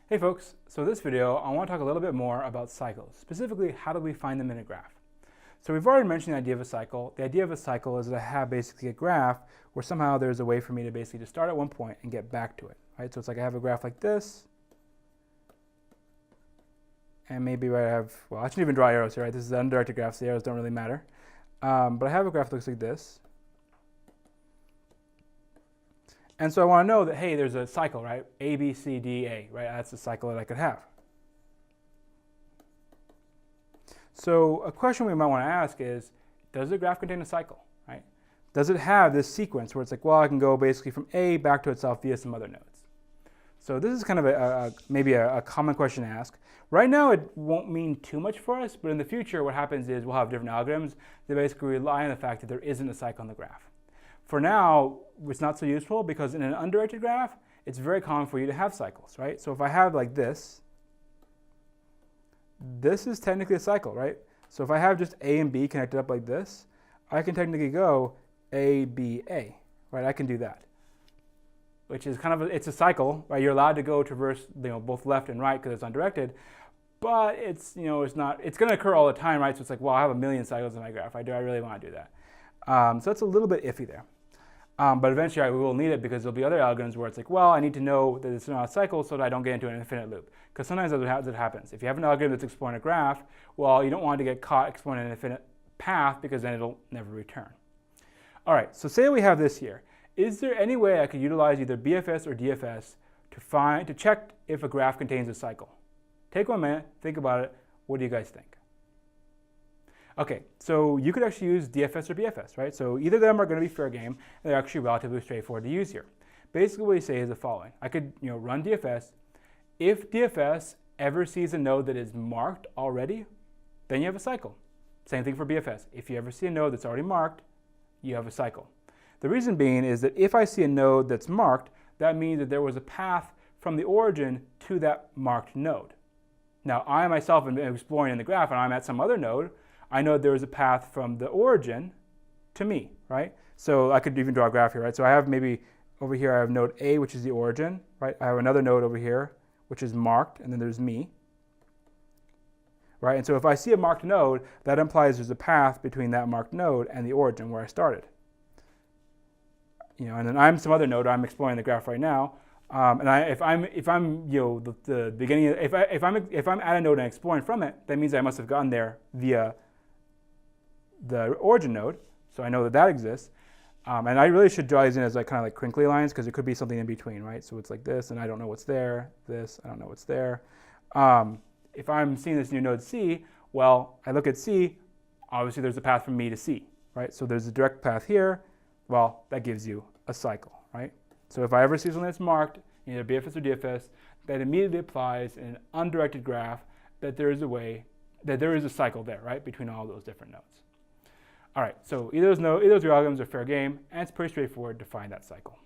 Hey folks, so in this video I want to talk a little bit more about cycles. Specifically, how do we find them in a graph? So we've already mentioned the idea of a cycle. The idea of a cycle is that I have basically a graph where somehow there's a way for me to basically just start at one point and get back to it, right? So it's like I have a graph like this, and maybe I have, well, I shouldn't even draw arrows here, right? This is an undirected graph, so the arrows don't really matter. But I have a graph that looks like this. And so I want to know that, hey, there's a cycle, right? A, B, C, D, A, right? That's the cycle that I could have. So a question we might want to ask is, does the graph contain a cycle, right? Does it have this sequence where it's like, well, I can go basically from A back to itself via some other nodes? So this is kind of maybe a common question to ask. Right now, it won't mean too much for us, but in the future, what happens is we'll have different algorithms that basically rely on the fact that there isn't a cycle in the graph. For now, it's not so useful because in an undirected graph, it's very common for you to have cycles, right? So if I have like this is technically a cycle, right? So if I have just A and B connected up like this, I can technically go A, B, A, right? I can do that, which is kind of, it's a cycle, right? You're allowed to go traverse, both left and right because it's undirected, but it's, it's going to occur all the time, right? So it's like, well, I have a million cycles in my graph. Do I really want to do that? So it's a little bit iffy there. But eventually we will need it because there'll be other algorithms where it's like, well, I need to know that it's not a cycle so that I don't get into an infinite loop. Because sometimes that happens. If you have an algorithm that's exploring a graph, well, you don't want to get caught exploring an infinite path because then it'll never return. All right, so say we have this here. Is there any way I could utilize either BFS or DFS to check if a graph contains a cycle? Take 1 minute, think about it. What do you guys think? Okay, so you could actually use DFS or BFS, right? So either of them are going to be fair game, and they're actually relatively straightforward to use here. Basically what you say is the following. I could run DFS. If DFS ever sees a node that is marked already, then you have a cycle. Same thing for BFS. If you ever see a node that's already marked, you have a cycle. The reason being is that if I see a node that's marked, that means that there was a path from the origin to that marked node. Now, I myself am exploring in the graph, and I'm at some other node. I know there is a path from the origin to me, right? So I could even draw a graph here, right? So I have maybe over here I have node A, which is the origin, right? I have another node over here, which is marked, and then there's me, right? And so if I see a marked node, that implies there's a path between that marked node and the origin where I started. And then I'm some other node I'm exploring the graph right now, and if I'm the beginning, if I'm at a node and exploring from it, that means I must have gotten there via the origin node, so I know that exists. And I really should draw these in as kind of like crinkly lines because it could be something in between, right? So it's like this, and I don't know what's there. This, I don't know what's there. If I'm seeing this new node C, well, I look at C. Obviously, there's a path from me to C, right? So there's a direct path here. Well, that gives you a cycle, right? So if I ever see something that's marked, either BFS or DFS, that immediately applies in an undirected graph that there is a cycle there, right, between all those different nodes. All right, so either of those algorithms are fair game, and it's pretty straightforward to find that cycle.